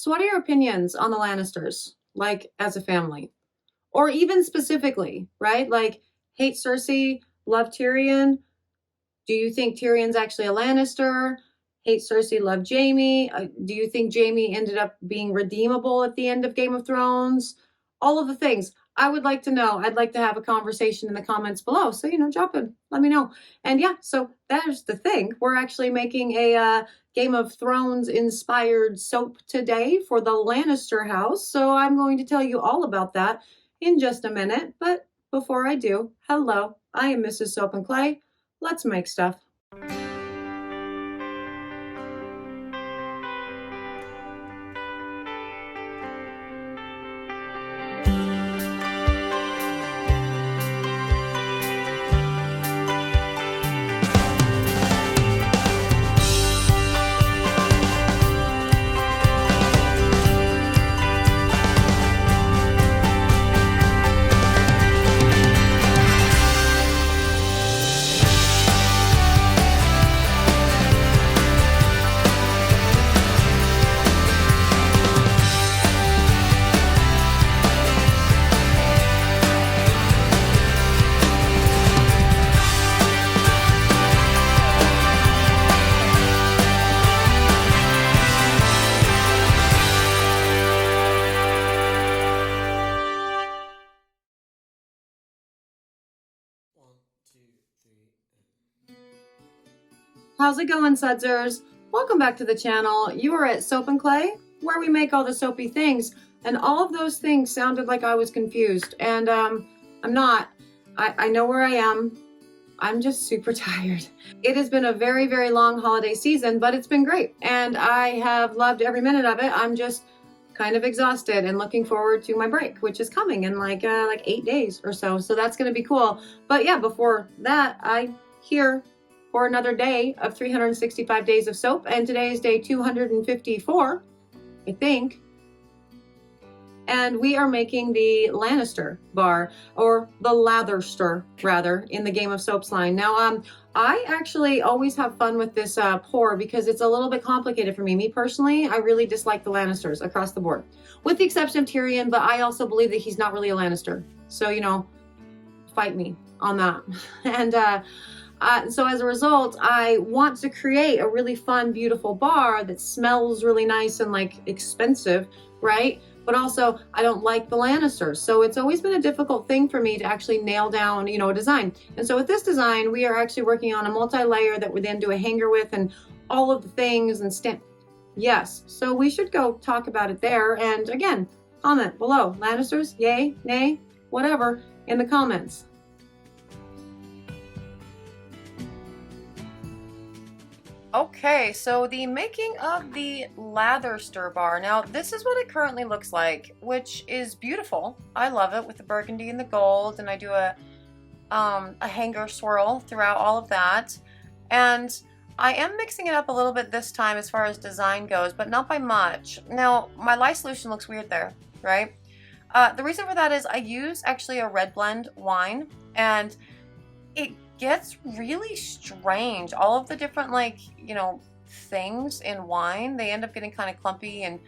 So what are your opinions on the Lannisters, like as a family? Or even specifically, right? Like, hate Cersei, love Tyrion. Do you think Tyrion's actually a Lannister? Hate Cersei, love Jaime. Do you think Jaime ended up being redeemable at the end of Game of Thrones? All of the things. I would like to know. I'd like to have a conversation in the comments below. So, drop in, let me know. And yeah, so there's the thing. We're actually making a Game of Thrones inspired soap today for the Lannister house. So I'm going to tell you all about that in just a minute. But before I do, hello, I am Mrs. Soap and Clay. Let's make stuff. How's it going, Sudsers? Welcome back to the channel. You are at Soap and Clay, where we make all the soapy things. And all of those things sounded like I was confused. And I'm not. I know where I am. I'm just super tired. It has been a very, very long holiday season, but it's been great. And I have loved every minute of it. I'm just kind of exhausted and looking forward to my break, which is coming in like 8 days or so. So that's going to be cool. But yeah, before that, I'm here for another day of 365 days of soap. And today is day 254, I think. And we are making the Lannister bar, or the Latherster, rather, in the Game of Soaps line. Now, I actually always have fun with this pour because it's a little bit complicated for me. Me personally, I really dislike the Lannisters across the board, with the exception of Tyrion, but I also believe that he's not really a Lannister. So, fight me on that. And so as a result, I want to create a really fun, beautiful bar that smells really nice and expensive, right? But also I don't like the Lannisters. So it's always been a difficult thing for me to actually nail down, a design. And so with this design, we are actually working on a multi-layer that we then do a hanger with and all of the things and stamp. Yes, so we should go talk about it there. And again, comment below, Lannisters, yay, nay, whatever, in the comments. Okay, so the making of the Latherster bar. Now, this is what it currently looks like, which is beautiful. I love it with the burgundy and the gold, and I do a hanger swirl throughout all of that. And I am mixing it up a little bit this time as far as design goes, but not by much. Now, my lye solution looks weird there, right? The reason for that is I use actually a red blend wine, and it gets really strange. All of the different things in wine, they end up getting kind of clumpy, and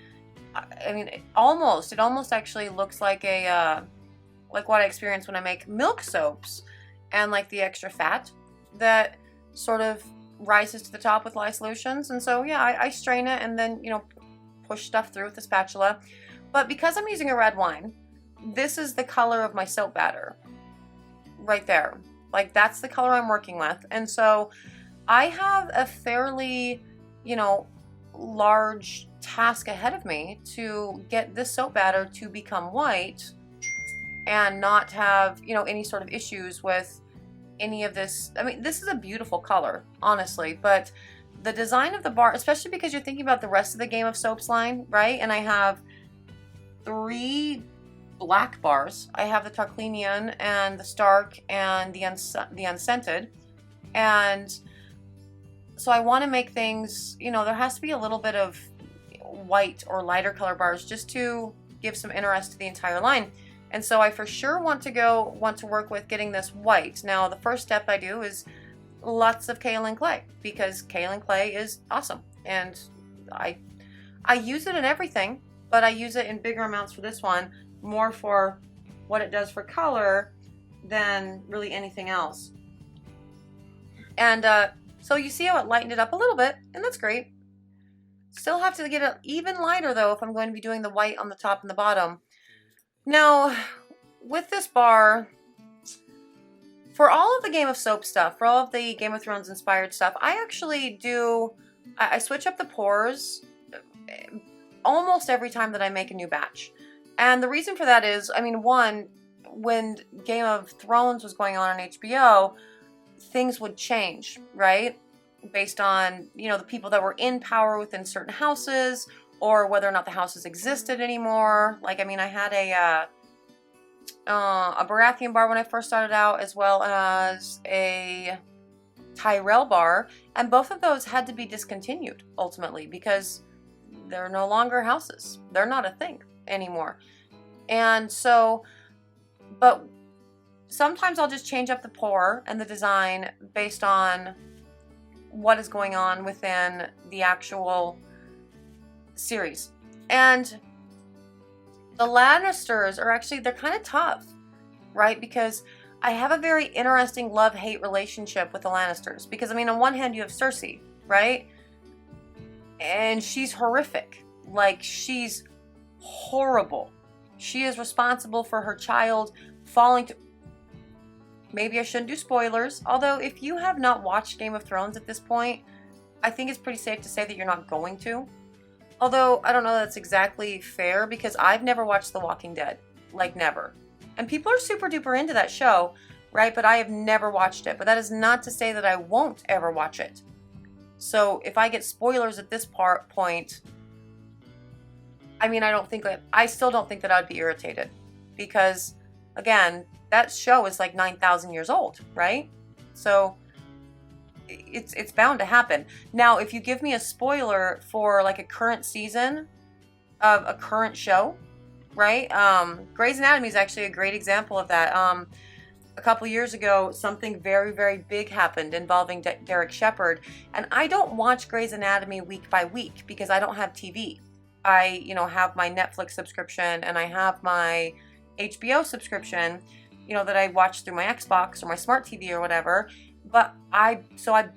I mean it almost actually looks like a like what I experience when I make milk soaps, and the extra fat that sort of rises to the top with lye solutions. And so yeah, I strain it and then push stuff through with the spatula. But because I'm using a red wine, this is the color of my soap batter right there. That's the color I'm working with. And so I have a fairly, large task ahead of me to get this soap batter to become white and not have, any sort of issues with any of this. I mean, this is a beautiful color, honestly, but the design of the bar, especially because you're thinking about the rest of the Game of Soaps line, right? And I have 3 black bars. I have the Tarklinian and the Stark and the unscented. And so I want to make things, there has to be a little bit of white or lighter color bars just to give some interest to the entire line. And so I for sure want to work with getting this white. Now, the first step I do is lots of kaolin clay, because kaolin clay is awesome. And I I use it in everything, but I use it in bigger amounts for this one, more for what it does for color than really anything else. And so you see how it lightened it up a little bit, and that's great. Still have to get it even lighter though if I'm going to be doing the white on the top and the bottom. Now, with this bar, for all of the Game of Soap stuff, for all of the Game of Thrones inspired stuff, I actually I switch up the pours almost every time that I make a new batch. And the reason for that is, I mean, one, when Game of Thrones was going on HBO, things would change, right? Based on, you know, the people that were in power within certain houses, or whether or not the houses existed anymore. Like, I mean, I had a Baratheon bar when I first started out, as well as a Tyrell bar, and both of those had to be discontinued ultimately because they're no longer houses. They're not a thing anymore. And so, but sometimes I'll just change up the pour and the design based on what is going on within the actual series. And the Lannisters are actually, they're kind of tough, right? Because I have a very interesting love-hate relationship with the Lannisters. Because, I mean, on one hand, you have Cersei, right? And she's horrific. Like, she's horrible. She is responsible for her child falling to... Maybe I shouldn't do spoilers. Although, if you have not watched Game of Thrones at this point, I think it's pretty safe to say that you're not going to. Although, I don't know that's exactly fair because I've never watched The Walking Dead. Like, never. And people are super duper into that show, right? But I have never watched it. But that is not to say that I won't ever watch it. So if I get spoilers at this point, I mean, I still don't think that I would be irritated. Because, again, that show is like 9,000 years old, right? So it's bound to happen. Now, if you give me a spoiler for like a current season of a current show, right? Grey's Anatomy is actually a great example of that. A couple years ago, something very, very big happened involving Derek Shepherd. And I don't watch Grey's Anatomy week by week because I don't have TV. I, have my Netflix subscription and I have my HBO subscription, that I watch through my Xbox or my smart TV or whatever. But I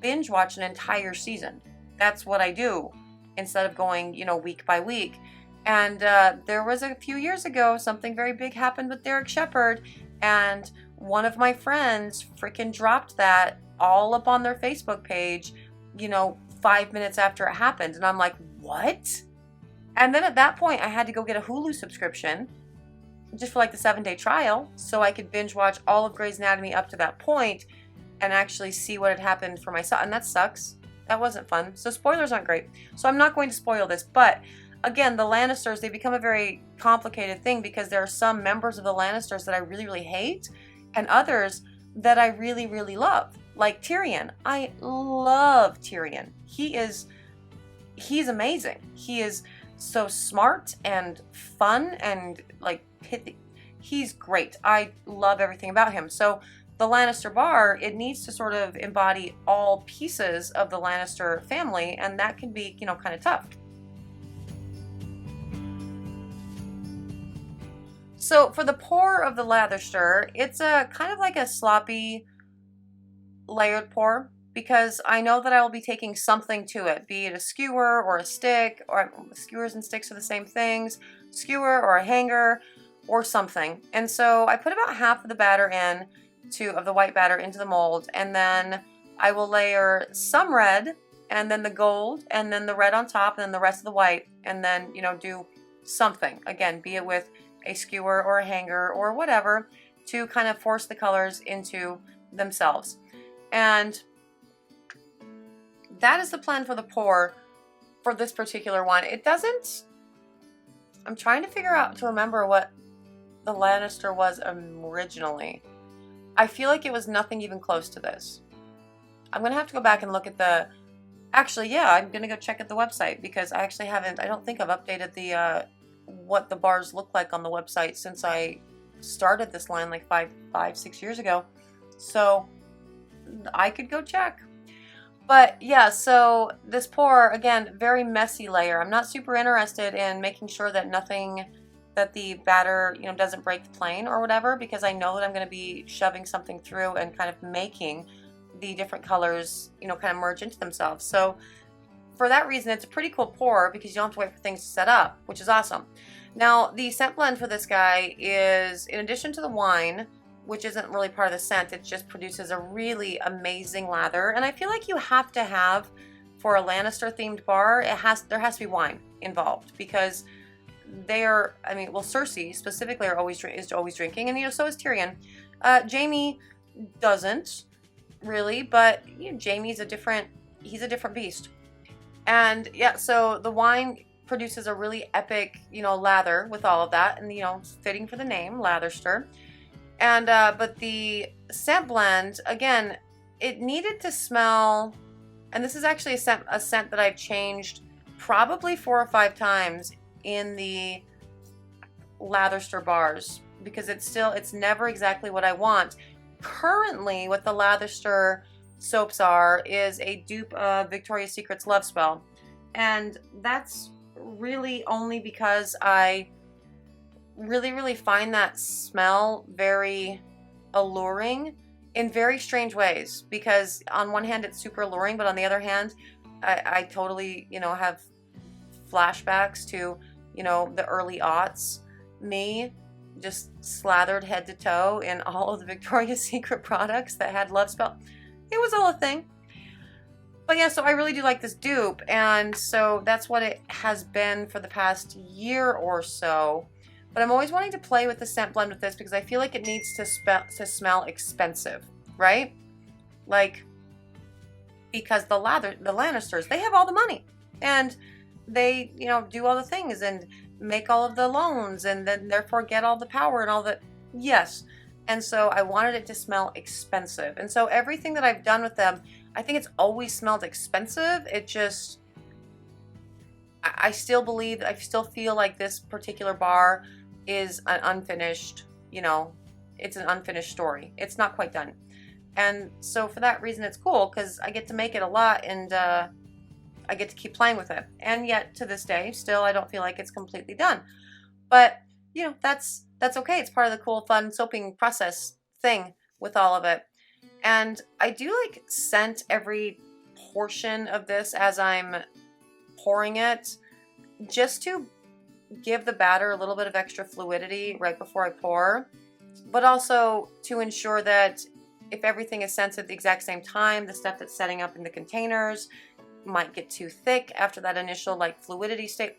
binge watch an entire season. That's what I do instead of going, week by week. And there was a few years ago, something very big happened with Derek Shepherd, and one of my friends freaking dropped that all up on their Facebook page, 5 minutes after it happened. And I'm like, what? And then at that point, I had to go get a Hulu subscription just for like the 7-day trial so I could binge watch all of Grey's Anatomy up to that point and actually see what had happened for myself. And that sucks. That wasn't fun. So spoilers aren't great. So I'm not going to spoil this, but again, the Lannisters, they become a very complicated thing because there are some members of the Lannisters that I really, really hate and others that I really, really love. Like Tyrion. I love Tyrion. He's amazing. He is so smart and fun and like pithy. He's great. I love everything about him. So the Lannister bar, it needs to sort of embody all pieces of the Lannister family, and that can be, kind of tough. So for the pour of the Latherster, it's a kind of like a sloppy layered pour because I know that I will be taking something to it, be it a skewer or a stick, or skewers and sticks are the same things, skewer or a hanger or something. And so I put about half of the batter of the white batter into the mold, and then I will layer some red, and then the gold, and then the red on top, and then the rest of the white, and then, do something. Again, be it with a skewer or a hanger or whatever to kind of force the colors into themselves. And that is the plan for the pour for this particular one. I'm trying to remember what the Lannister was originally. I feel like it was nothing even close to this. I'm going to have to go back and look at actually, yeah, I'm going to go check at the website because I don't think I've updated what the bars look like on the website since I started this line like 6 years ago. So I could go check. But yeah, so this pour, again, very messy layer. I'm not super interested in making sure that that the batter, doesn't break the plane or whatever, because I know that I'm going to be shoving something through and kind of making the different colors, kind of merge into themselves. So for that reason, it's a pretty cool pour because you don't have to wait for things to set up, which is awesome. Now, the scent blend for this guy is, in addition to the wine, which isn't really part of the scent, it just produces a really amazing lather. And I feel like you have to have, for a Lannister themed bar, there has to be wine involved, because they are, well, Cersei specifically is always drinking, and so is Tyrion. Jaime doesn't really, but Jaime's he's a different beast. And yeah, so the wine produces a really epic, lather with all of that, and fitting for the name, Latherster. And but the scent blend, again, it needed to smell, and this is actually a scent that I've changed probably 4 or 5 times in the Latherster bars, because it's never exactly what I want. Currently, what the Latherster soaps are is a dupe of Victoria's Secret's Love Spell, and that's really only because I really find that smell very alluring in very strange ways, because on one hand it's super alluring, but on the other hand I totally have flashbacks to the early aughts, me just slathered head to toe in all of the Victoria's Secret products that had Love Spell. It was all a thing. But yeah, so I really do like this dupe, and so that's what it has been for the past year or so. But I'm always wanting to play with the scent blend with this because I feel like it needs to smell expensive, right? Like, because the Lannisters, they have all the money, and they, do all the things and make all of the loans, and then therefore get all the power and all the, yes. And so I wanted it to smell expensive. And so everything that I've done with them, I think it's always smelled expensive. It just, I still feel like this particular bar is an unfinished, it's an unfinished story. It's not quite done. And so for that reason, it's cool because I get to make it a lot, and I get to keep playing with it. And yet to this day, still, I don't feel like it's completely done. But, that's okay. It's part of the cool, fun soaping process thing with all of it. And I do scent every portion of this as I'm pouring it, just to give the batter a little bit of extra fluidity right before I pour, but also to ensure that if everything is scented at the exact same time, the stuff that's setting up in the containers might get too thick after that initial fluidity state.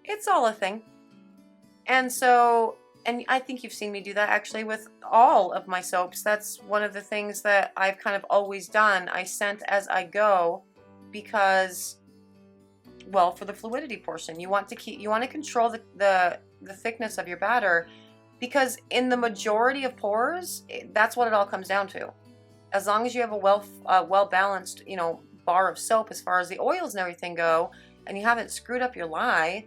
It's all a thing. And so, and I think you've seen me do that actually with all of my soaps. That's one of the things that I've kind of always done. I scent as I go because, well, for the fluidity portion, you want to control the thickness of your batter, because in the majority of pours, that's what it all comes down to. As long as you have a well balanced, bar of soap as far as the oils and everything go, and you haven't screwed up your lye,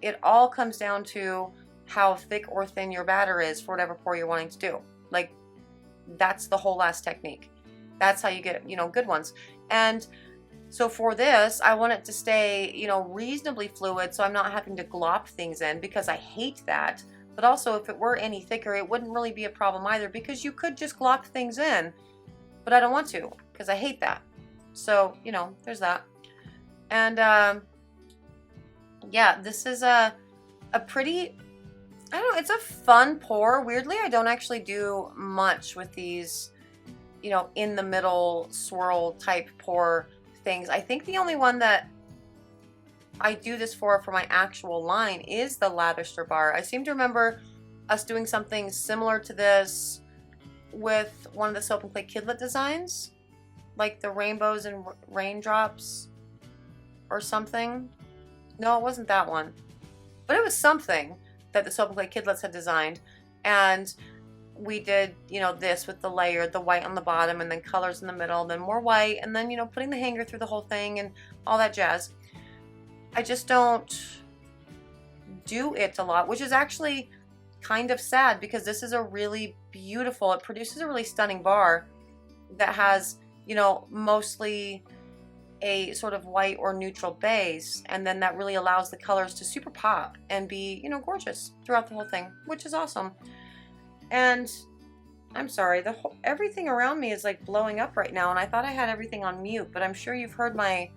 it all comes down to how thick or thin your batter is for whatever pour you're wanting to do. That's the whole last technique. That's how you get, good ones. And so for this, I want it to stay, reasonably fluid, so I'm not having to glop things in, because I hate that. But also, if it were any thicker, it wouldn't really be a problem either, because you could just glop things in, but I don't want to, because I hate that. So, there's that. And, yeah, this is a pretty, I don't know, it's a fun pour. Weirdly, I don't actually do much with these, in the middle swirl type pour things. I think the only one that I do this for my actual line is the Latherster bar. I seem to remember us doing something similar to this with one of the Soap and Clay Kidlet designs, like the rainbows and raindrops or something. No, it wasn't that one, but it was something that the Soap and Clay Kidlets had designed, and we did, this with the layer, the white on the bottom, and then colors in the middle, and then more white, and then, putting the hanger through the whole thing and all that jazz. I just don't do it a lot, which is actually kind of sad, because this is a really beautiful, it produces a really stunning bar that has, mostly a sort of white or neutral base, and then that really allows the colors to super pop and be, you know, gorgeous throughout the whole thing, which is awesome. And I'm sorry, everything around me is like blowing up right now, and I thought I had everything on mute, but I'm sure you've heard my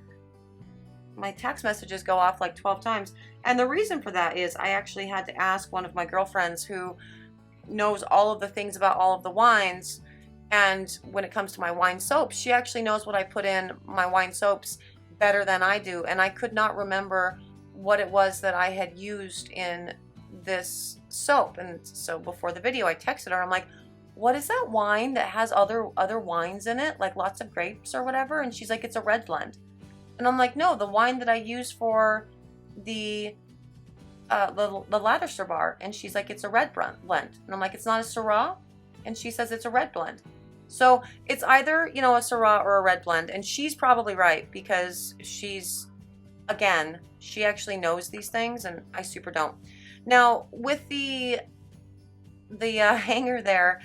text messages go off like 12 times. And the reason for that is I actually had to ask one of my girlfriends who knows all of the things about all of the wines, and when it comes to my wine soaps, she actually knows what I put in my wine soaps better than I do, and I could not remember what it was that I had used in this soap. And so before the video I texted her, I'm like, what is that wine that has other wines in it, like lots of grapes or whatever? And she's like, it's a red blend. And I'm like, no, the wine that I use for the Latherster bar. And she's like, it's a red blend. And I'm like, it's not a Syrah? And she says it's a red blend. So it's either, you know, a Syrah or a red blend. And she's probably right, because she's, again, she actually knows these things and I super don't. Now with the hanger there,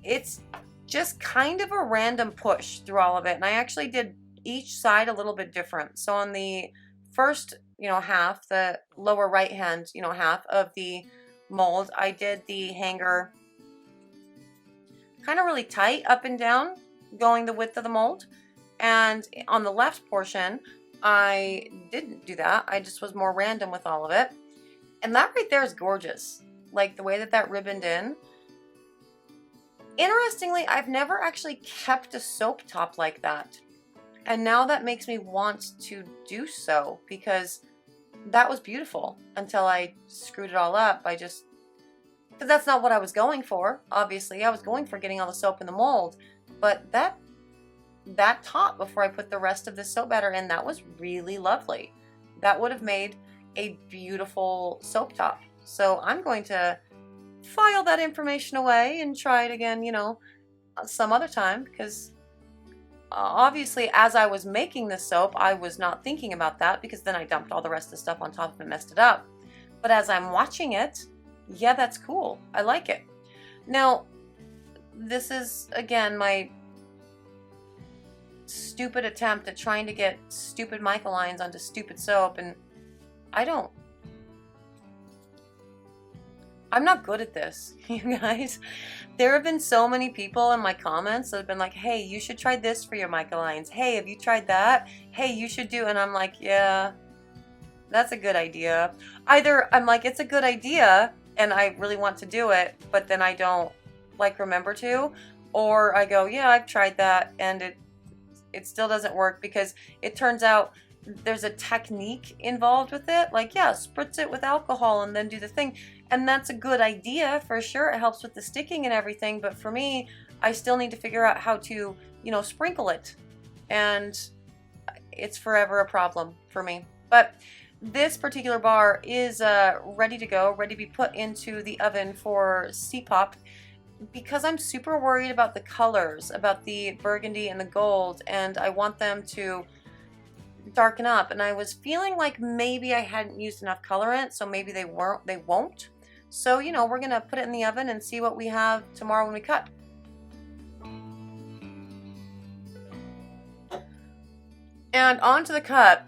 it's just kind of a random push through all of it. And I actually did each side a little bit different. So on the first, you know, half, the lower right hand, you know, half of the mold, I did the hanger kind of really tight up and down, going the width of the mold. And on the left portion, I didn't do that. I just was more random with all of it. And that right there is gorgeous. Like the way that ribboned in. Interestingly, I've never actually kept a soap top like that. And now that makes me want to do so, because that was beautiful until I screwed it all up. Because that's not what I was going for. Obviously, I was going for getting all the soap in the mold. But that top, before I put the rest of the soap batter in, that was really lovely. That would have made a beautiful soap top. So I'm going to file that information away and try it again, you know, some other time, because obviously as I was making the soap, I was not thinking about that, because then I dumped all the rest of the stuff on top of it and messed it up. But as I'm watching it, yeah, that's cool. I like it. Now, this is, again, my stupid attempt at trying to get stupid mica lines onto stupid soap, and I'm not good at this, you guys. There have been so many people in my comments that have been like, hey, you should try this for your mica lines. Hey, have you tried that? Hey, you should do. And I'm like, yeah, that's a good idea. Either I'm like, it's a good idea and I really want to do it, but then I don't like remember to. Or I go, yeah, I've tried that and it still doesn't work, because it turns out there's a technique involved with it. Like, yeah, spritz it with alcohol and then do the thing. And that's a good idea for sure. It helps with the sticking and everything. But for me, I still need to figure out how to, you know, sprinkle it. And it's forever a problem for me. But this particular bar is ready to go, ready to be put into the oven for C-pop, because I'm super worried about the colors, about the burgundy and the gold, and I want them to darken up. And I was feeling like maybe I hadn't used enough colorant, so maybe they won't. So, you know, we're gonna put it in the oven and see what we have tomorrow when we cut. And on to the cut.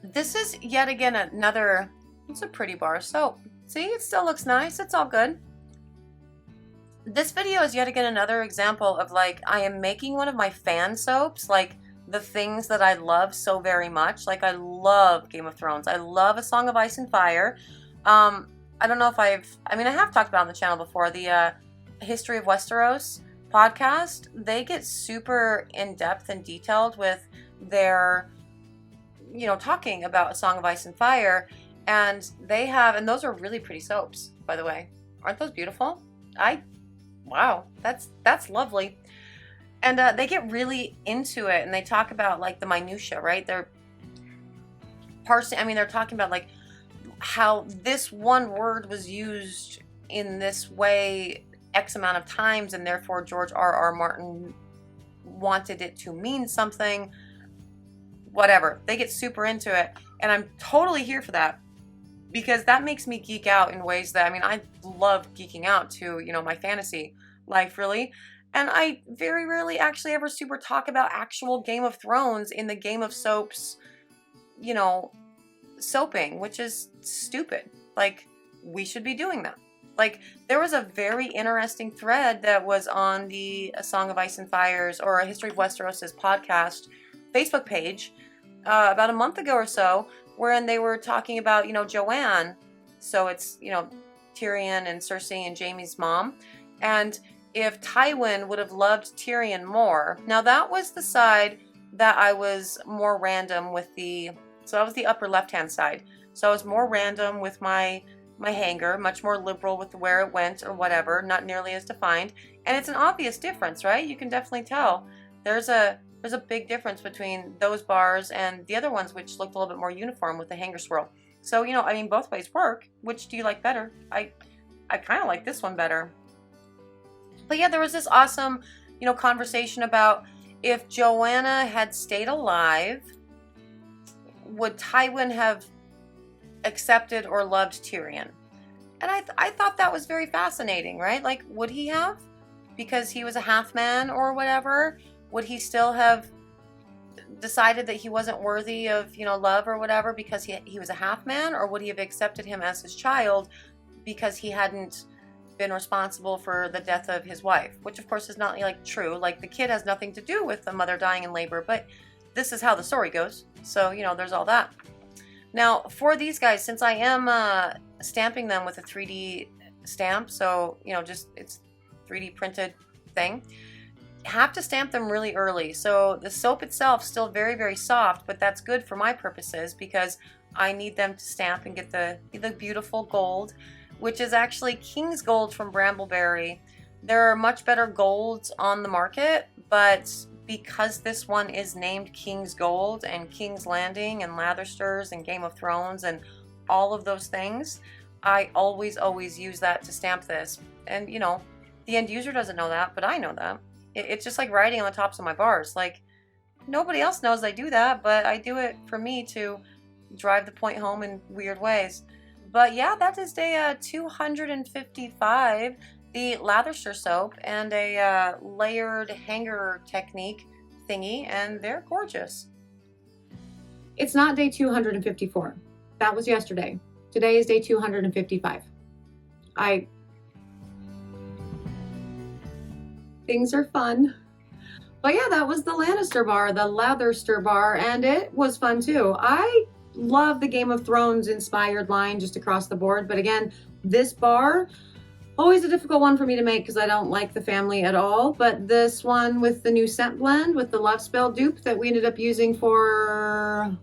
This is yet again another, it's a pretty bar of soap. See, it still looks nice, it's all good. This video is yet again another example of, like, I am making one of my fan soaps, like the things that I love so very much. Like, I love Game of Thrones. I love A Song of Ice and Fire. I don't know if I have talked about it on the channel before, the History of Westeros podcast. They get super in-depth and detailed with their, you know, talking about A Song of Ice and Fire. And and those are really pretty soaps, by the way. Aren't those beautiful? Wow, that's lovely. And they get really into it, and they talk about, like, the minutia, right? They're talking about, like, how this one word was used in this way X amount of times, and therefore George R.R. Martin wanted it to mean something. Whatever. They get super into it, and I'm totally here for that, because that makes me geek out in ways that, I love geeking out to, you know, my fantasy life, really. And I very rarely actually ever super talk about actual Game of Thrones in the Game of Soaps, you know, soaping, which is stupid. Like, we should be doing that. Like, there was a very interesting thread that was on the A Song of Ice and Fires or A History of Westeros' podcast Facebook page about a month ago or so, wherein they were talking about, Joanne. So it's, Tyrion and Cersei and Jaime's mom. And if Tywin would have loved Tyrion more. Now, that was the side that I was more random with so that was the upper left-hand side. So I was more random with my hanger, much more liberal with where it went or whatever, not nearly as defined. And it's an obvious difference, right? You can definitely tell. There's a big difference between those bars and the other ones, which looked a little bit more uniform with the hanger swirl. So, both ways work. Which do you like better? I kind of like this one better. But yeah, there was this awesome, conversation about if Joanna had stayed alive, would Tywin have accepted or loved Tyrion? And I thought that was very fascinating, right? Like, would he have? Because he was a half man or whatever? Would he still have decided that he wasn't worthy of, love or whatever because he was a half man? Or would he have accepted him as his child because he hadn't been responsible for the death of his wife? Which, of course, is not, true. Like, the kid has nothing to do with the mother dying in labor, but this is how the story goes. So, there's all that. Now, for these guys, since I am stamping them with a 3D stamp, so, just it's 3D printed thing, have to stamp them really early. So the soap itself still very, very soft, but that's good for my purposes because I need them to stamp and get the beautiful gold, which is actually King's Gold from Brambleberry. There are much better golds on the market, but because this one is named King's Gold and King's Landing and Lathersters and Game of Thrones and all of those things, I always use that to stamp this. And, the end user doesn't know that, but I know that. It's just like writing on the tops of my bars. Like, nobody else knows I do that, but I do it for me to drive the point home in weird ways. But yeah, that is day 255. The Latherster soap and a layered hanger technique thingy, and they're gorgeous. It's not day 254. That was yesterday. Today is day 255. Things are fun. But yeah, that was the Lannister bar, the Latherster bar, and it was fun too. I love the Game of Thrones inspired line just across the board, but again, this bar, always a difficult one for me to make because I don't like the family at all. But this one with the new scent blend with the Love Spell dupe that we ended up using for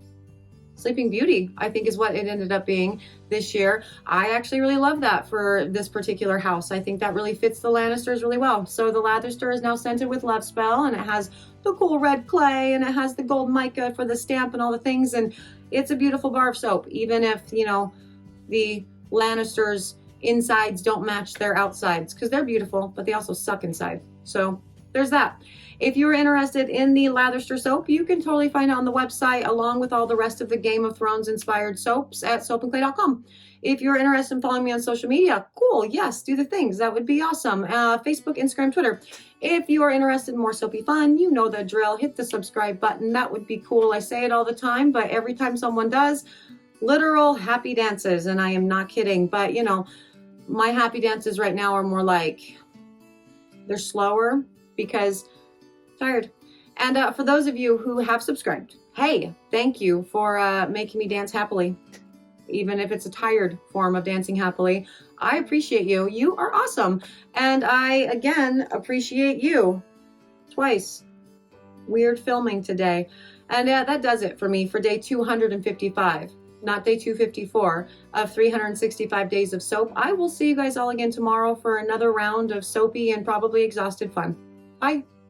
Sleeping Beauty, I think is what it ended up being this year. I actually really love that for this particular house. I think that really fits the Lannisters really well. So the Latherster is now scented with Love Spell, and it has the cool red clay, and it has the gold mica for the stamp and all the things, and it's a beautiful bar of soap, even if, the Lannisters insides don't match their outsides, because they're beautiful, but they also suck inside. So there's that. If you're interested in the Latherster soap, you can totally find it on the website along with all the rest of the Game of Thrones inspired soaps at soapandclay.com. If you're interested in following me on social media, cool, yes, do the things. That would be awesome. Facebook, Instagram, Twitter. If you are interested in more soapy fun, you know the drill. Hit the subscribe button. That would be cool. I say it all the time, but every time someone does, literal happy dances, and I am not kidding. But, my happy dances right now are more like, they're slower because tired. And for those of you who have subscribed, hey, thank you for making me dance happily. Even if it's a tired form of dancing happily, I appreciate you. You are awesome. And I, again, appreciate you twice. Weird filming today. And that does it for me for day 255, not day 254 of 365 days of soap. I will see you guys all again tomorrow for another round of soapy and probably exhausted fun. Bye.